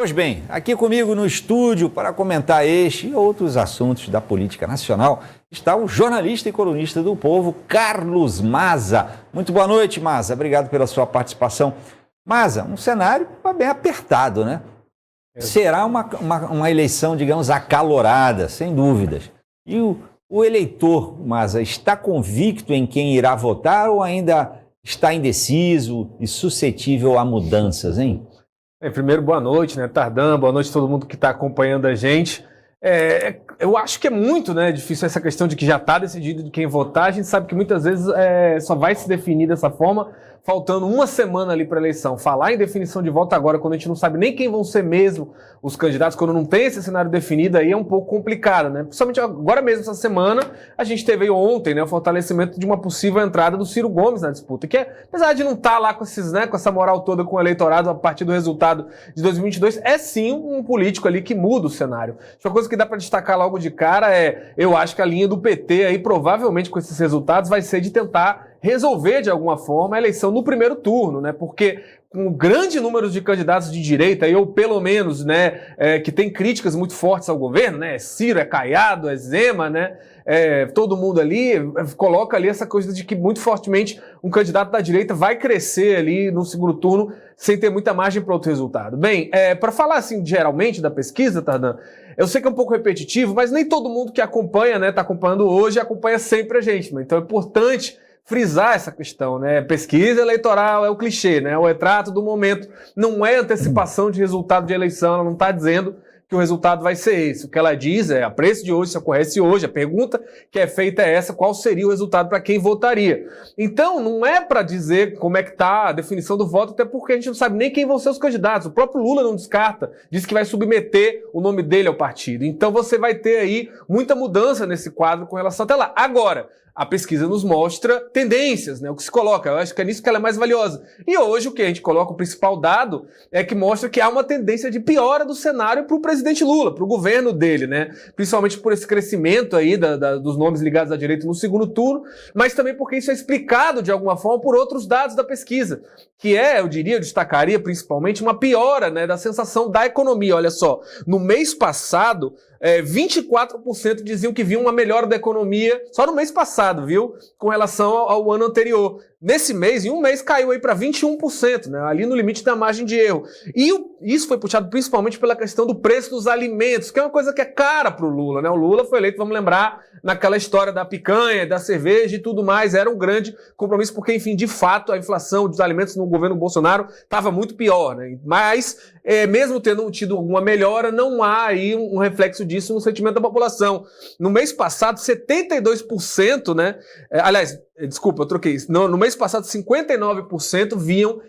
Pois bem, aqui comigo no estúdio para comentar este e outros assuntos da política nacional está o jornalista e colunista do Povo, Carlos Maza. Muito boa noite, Maza. Obrigado pela sua participação. Maza, um cenário bem apertado, né? Será uma eleição, digamos, acalorada, sem dúvidas. E o eleitor, Maza, está convicto em quem irá votar ou ainda está indeciso e suscetível a mudanças, hein? Primeiro, boa noite, né, Tardan? Boa noite a todo mundo que está acompanhando a gente. Eu acho que é muito difícil essa questão de que já está decidido de quem votar. A gente sabe que muitas vezes só vai se definir dessa forma, faltando uma semana ali para a eleição. Falar em definição de voto agora, quando a gente não sabe nem quem vão ser mesmo os candidatos, quando não tem esse cenário definido, aí é um pouco complicado, né? Principalmente agora mesmo, essa semana, a gente teve aí ontem, né, o fortalecimento de uma possível entrada do Ciro Gomes na disputa, que apesar de não estar lá com essa moral toda com o eleitorado a partir do resultado de 2022, é sim um político ali que muda o cenário. Uma coisa que dá para destacar logo de cara eu acho que a linha do PT aí, provavelmente com esses resultados, vai ser de tentar resolver de alguma forma a eleição no primeiro turno, né? Porque com um grande número de candidatos de direita, ou pelo menos, que tem críticas muito fortes ao governo, né? Ciro, Caiado, Zema, né? Todo mundo ali coloca ali essa coisa de que muito fortemente um candidato da direita vai crescer ali no segundo turno sem ter muita margem para outro resultado. Bem, para falar assim geralmente da pesquisa, Tardan, eu sei que é um pouco repetitivo, mas nem todo mundo que acompanha, né, está acompanhando hoje, acompanha sempre a gente, né? Então é importante frisar essa questão, né? Pesquisa eleitoral é o clichê, né? O retrato do momento, não é antecipação de resultado de eleição, ela não está dizendo que o resultado vai ser esse. O que ela diz a preço de hoje, se ocorresse hoje, a pergunta que é feita é essa, qual seria o resultado para quem votaria? Então, não é para dizer como é que está a definição do voto, até porque a gente não sabe nem quem vão ser os candidatos. O próprio Lula não descarta, diz que vai submeter o nome dele ao partido. Então, você vai ter aí muita mudança nesse quadro com relação até lá. Agora, a pesquisa nos mostra tendências, né? O que se coloca. Eu acho que é nisso que ela é mais valiosa. E hoje o que a gente coloca, o principal dado, é que mostra que há uma tendência de piora do cenário para o presidente Lula, para o governo dele, né? Principalmente por esse crescimento aí dos nomes ligados à direita no segundo turno, mas também porque isso é explicado de alguma forma por outros dados da pesquisa, que eu destacaria principalmente uma piora, né, da sensação da economia. Olha só, no mês passado, 24% diziam que viam uma melhora da economia, só no mês passado, viu? Com relação ao ano anterior. Nesse mês, em um mês, caiu aí para 21%, né? Ali no limite da margem de erro. E isso foi puxado principalmente pela questão do preço dos alimentos, que é uma coisa que é cara para o Lula, né? O Lula foi eleito, vamos lembrar, naquela história da picanha, da cerveja e tudo mais. Era um grande compromisso, porque, enfim, de fato, a inflação dos alimentos no governo Bolsonaro estava muito pior, né? Mas, mesmo tendo tido alguma melhora, não há aí um reflexo disso no sentimento da população. No mês passado, 72%, né? Desculpa, eu troquei isso. No mês passado, 59% viam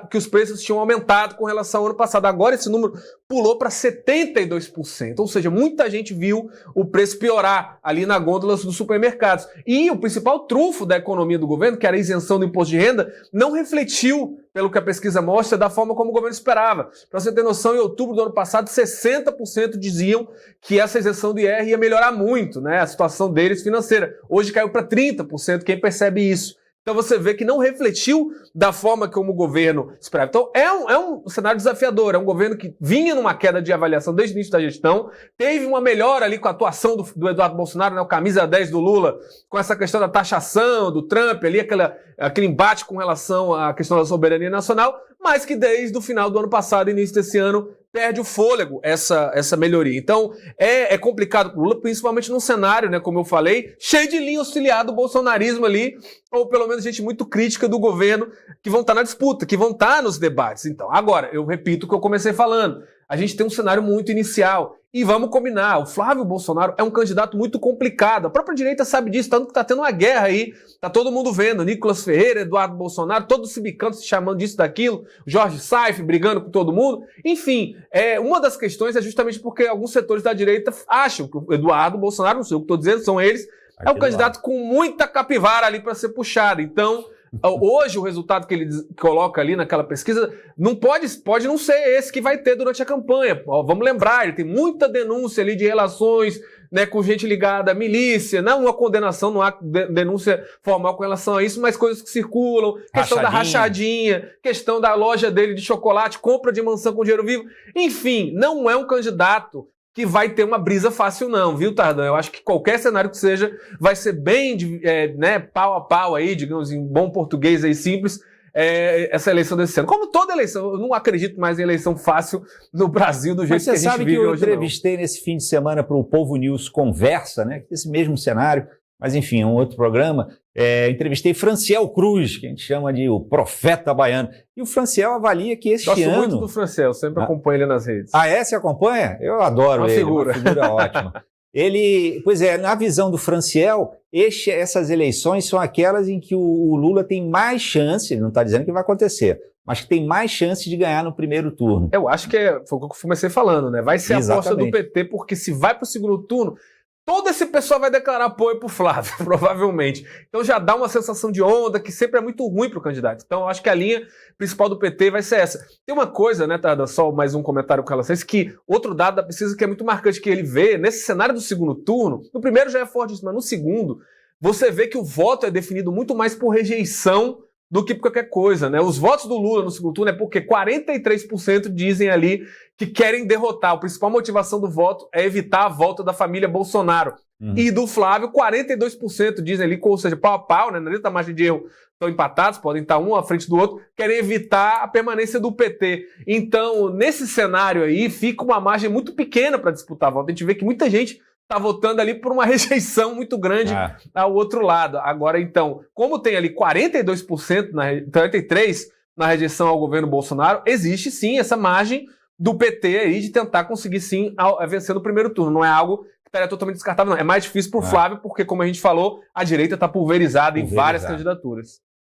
que os preços tinham aumentado com relação ao ano passado. Agora esse número pulou para 72%. Ou seja, muita gente viu o preço piorar ali na gôndola dos supermercados. E o principal trunfo da economia do governo, que era a isenção do imposto de renda, não refletiu, pelo que a pesquisa mostra, da forma como o governo esperava. Para você ter noção, em outubro do ano passado, 60% diziam que essa isenção do IR ia melhorar muito, né, a situação deles financeira. Hoje caiu para 30%, quem percebe isso. Então você vê que não refletiu da forma como o governo esperava. Então é um cenário desafiador, é um governo que vinha numa queda de avaliação desde o início da gestão, teve uma melhora ali com a atuação do Eduardo Bolsonaro, né, o camisa 10 do Lula, com essa questão da taxação, do Trump, ali aquele embate com relação à questão da soberania nacional, mas que desde o final do ano passado, início desse ano, perde o fôlego essa melhoria. Então, é complicado para o Lula, principalmente num cenário, né, como eu falei, cheio de linha auxiliar do bolsonarismo ali, ou pelo menos gente muito crítica do governo, que vão estar na disputa, que vão estar nos debates. Então, agora, eu repito o que eu comecei falando, a gente tem um cenário muito inicial. E vamos combinar, o Flávio Bolsonaro é um candidato muito complicado. A própria direita sabe disso, tanto que está tendo uma guerra aí. Tá todo mundo vendo, Nicolas Ferreira, Eduardo Bolsonaro, todos se bicando, se chamando disso, daquilo. Jorge Saif brigando com todo mundo. Enfim, uma das questões é justamente porque alguns setores da direita acham que o Eduardo Bolsonaro, não sei o que estou dizendo, são eles, é um candidato com muita capivara ali para ser puxado. Então, hoje o resultado que ele coloca ali naquela pesquisa não pode não ser esse que vai ter durante a campanha. Vamos lembrar, ele tem muita denúncia ali de relações né, com gente ligada à milícia, não uma condenação, não há denúncia formal com relação a isso, mas coisas que circulam, questão da rachadinha, questão da loja dele de chocolate, compra de mansão com dinheiro vivo, enfim, não é um candidato que vai ter uma brisa fácil não, viu, Tardan? Eu acho que qualquer cenário que seja, vai ser bem, né, pau a pau aí, digamos, em bom português aí, simples, essa eleição desse ano. Como toda eleição, eu não acredito mais em eleição fácil no Brasil do jeito que a gente vive hoje. Você sabe que eu entrevistei nesse fim de semana para o Povo News Conversa, né? Esse mesmo cenário, mas enfim, é um outro programa. Entrevistei Franciel Cruz, que a gente chama de o profeta baiano. E o Franciel avalia que este ano... Gosto muito do Franciel, sempre acompanho ele nas redes. Você acompanha? Eu adoro ele, figura. Uma figura ótima. Na visão do Franciel, essas eleições são aquelas em que o Lula tem mais chance, ele não está dizendo que vai acontecer, mas que tem mais chance de ganhar no primeiro turno. Eu acho que foi o que eu comecei falando, né? Vai ser a aposta do PT, porque se vai para o segundo turno, todo esse pessoal vai declarar apoio para o Flávio, provavelmente. Então já dá uma sensação de onda que sempre é muito ruim para o candidato. Então eu acho que a linha principal do PT vai ser essa. Tem uma coisa, né, Tada, só mais um comentário com relação a isso, que outro dado da pesquisa que é muito marcante, que ele vê nesse cenário do segundo turno, no primeiro já é forte, mas no segundo, você vê que o voto é definido muito mais por rejeição do que por qualquer coisa, né? Os votos do Lula no segundo turno é porque 43% dizem ali que querem derrotar. A principal motivação do voto é evitar a volta da família Bolsonaro. E do Flávio, 42% dizem ali, ou seja, pau a pau, né? Na dentro da margem de erro estão empatados, podem estar um à frente do outro, querem evitar a permanência do PT. Então, nesse cenário aí, fica uma margem muito pequena para disputar voto. A gente vê que muita gente está votando ali por uma rejeição muito grande ao outro lado. Agora, então, como tem ali 42%, 43% na rejeição ao governo Bolsonaro, existe sim essa margem do PT aí de tentar conseguir sim vencer no primeiro turno. Não é algo que estaria totalmente descartável, não. É mais difícil para o Flávio, porque, como a gente falou, a direita está pulverizada em várias candidaturas.